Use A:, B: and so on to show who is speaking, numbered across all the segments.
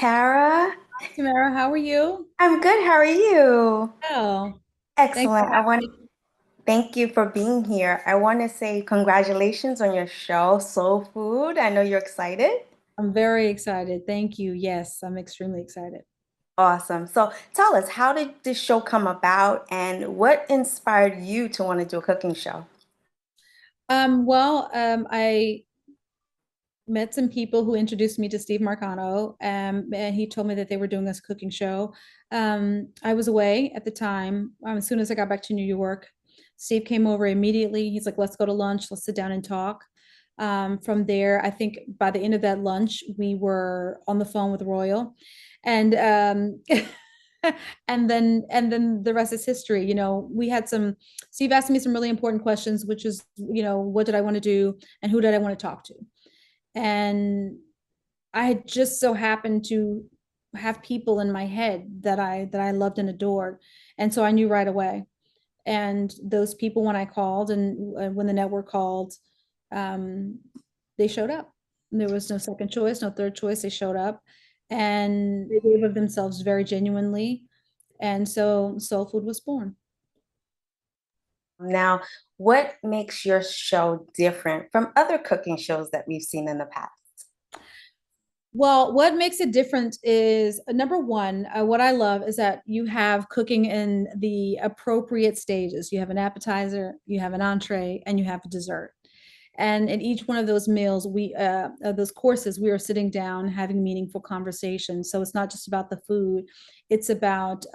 A: Tara.
B: Tamara, how are you?
A: I'm good. How are you?
B: Oh, thanks for
A: Excellent.
B: having me.
A: Thank you for being here. I want to say congratulations on your show, Soul Food. I know you're excited.
B: I'm very excited. Thank you. Yes, I'm extremely excited.
A: Awesome. So tell us, how did this show come about and what inspired you to want to do a cooking show?
B: I met some people who introduced me to Steve Marcano, and he told me that they were doing this cooking show. I was away at the time. As soon as I got back to New York, Steve came over immediately. He's like, "Let's go to lunch. Let's sit down and talk." From there, I think by the end of that lunch, we were on the phone with Royal, and and then the rest is history. We had some. Steve asked me some really important questions, which is, what did I want to do and who did I want to talk to? And I just so happened to have people in my head that I loved and adored, and so I knew right away. And those people, when I called and when the network called, um, they showed up. There was no second choice, no third choice. They showed up, and they gave of themselves very genuinely, and so Soul Food was born.
A: Now, what makes your show different from other cooking shows that we've seen in the past?
B: Well, what makes it different is number one, what I love is that you have cooking in the appropriate stages. You have an appetizer, you have an entree, and you have a dessert. And in each one of those meals, those courses, we are sitting down having meaningful conversations. So it's not just about the food, it's about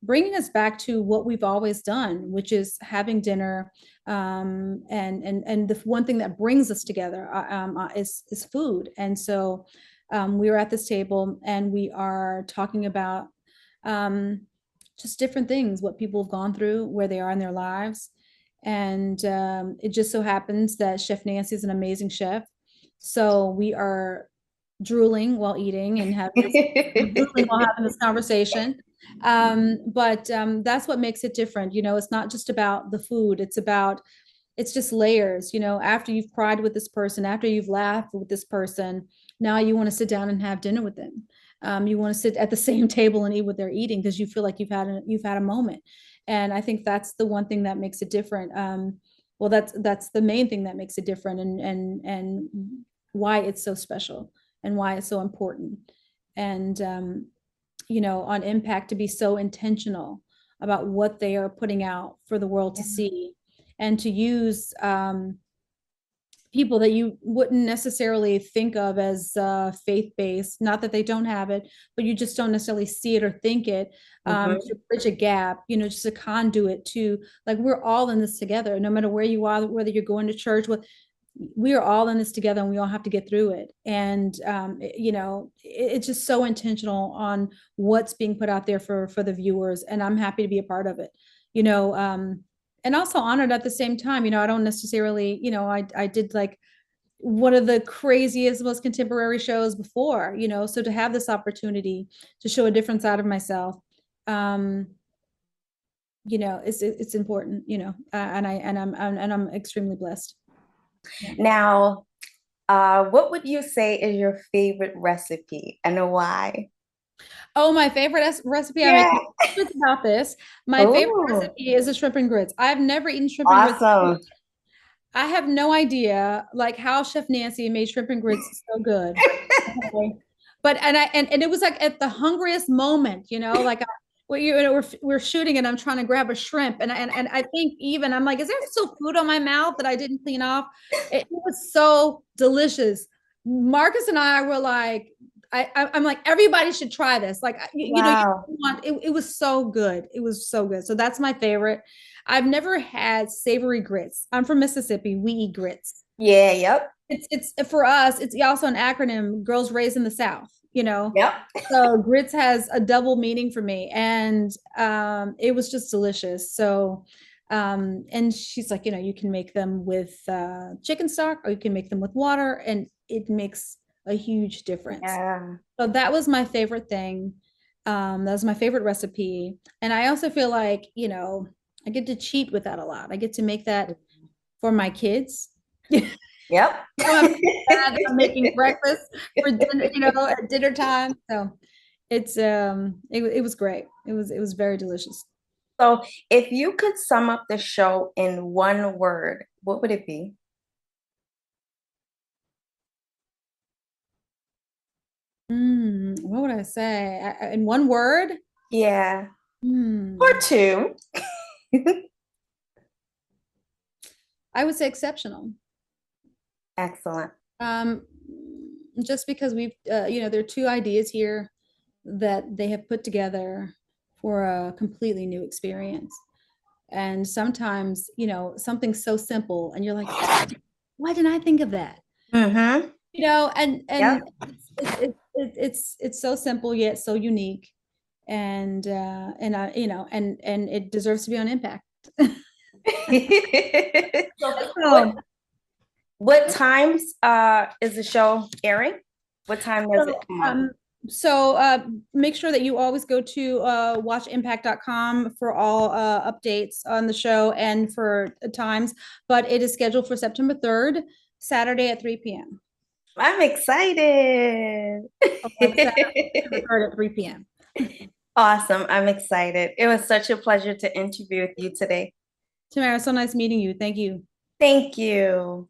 B: bringing us back to what we've always done, which is having dinner. And the one thing that brings us together is food. And so we are at this table and we are talking about um, just different things, what people have gone through, where they are in their lives. And it just so happens that Chef Nancy is an amazing chef. So we are drooling while eating and drooling while having this conversation. But that's what makes it different. It's not just about the food. It's just layers. After you've cried with this person, after you've laughed with this person, now you want to sit down and have dinner with them. You want to sit at the same table and eat what they're eating because you feel like you've had a moment. And I think that's the one thing that makes it different. Well, that's the main thing that makes it different, and why it's so special and why it's so important. And on Impact, to be so intentional about what they are putting out for the world to see, and to use people that you wouldn't necessarily think of as faith-based. Not that they don't have it, but you just don't necessarily see it or think it. To
A: Mhm.
B: bridge a gap, just a conduit to, like, we're all in this together, no matter where you are, whether you're going to church, we are all in this together and we all have to get through it. And it's just so intentional on what's being put out there for the viewers, and I'm happy to be a part of it. you know um and also honored at the same time. I don't necessarily, I did like one of the craziest, most contemporary shows before, so to have this opportunity to show a different side of myself, um it's important, and I'm extremely blessed. Yeah.
A: Now, what would you say is your favorite recipe and why?
B: Oh, my favorite recipe. I make
A: Yeah.
B: no secrets about this. My favorite
A: Oh,
B: recipe is a shrimp and grits. I've never eaten shrimp and grits.
A: awesome.
B: I have no idea like how Chef Nancy made shrimp and grits so good. Okay. But it was like at the hungriest moment, like we're shooting and I'm trying to grab a shrimp, and I think even I'm like, is there still food on my mouth that I didn't clean off? It was so delicious. Marcus and I were like, I'm like, everybody should try this. Like, you
A: Wow.
B: want it was so good. It was so good. So that's my favorite. I've never had savory grits. I'm from Mississippi. We eat grits.
A: Yeah, yep.
B: It's for us, it's also an acronym, Girls Raised in the South.
A: Yep.
B: So grits has a double meaning for me, and it was just delicious. So and she's like, you can make them with chicken stock, or you can make them with water, and it makes a huge difference.
A: Yeah.
B: So that was my favorite thing. That was my favorite recipe. And I also feel like, I get to cheat with that a lot. I get to make that for my kids.
A: Yep.
B: You don't have to feel bad that I'm making breakfast for dinner, at dinner time. So it was great. It was very delicious.
A: So, if you could sum up the show in one word, what would it be?
B: What would I say? In one word?
A: Yeah, or
B: Hmm.
A: two.
B: I would say exceptional.
A: Excellent.
B: Um, just because there are two ideas here that they have put together for a completely new experience. And sometimes, something so simple, and you're like, why didn't I think of that?
A: Mm-hmm.
B: And
A: Yep.
B: it's so simple yet so unique, and it deserves to be on Impact.
A: So, what
B: So,
A: what times is the show airing? What time does it
B: so,
A: come on?
B: make sure that you always go to watchimpact.com for all updates on the show and for times, but it is scheduled for September 3rd, Saturday at 3 p.m.
A: I'm excited.
B: September 3rd at 3 p.m.
A: Awesome. I'm excited. It was such a pleasure to interview with you today.
B: Tamara, so nice meeting you. Thank you.
A: Thank you.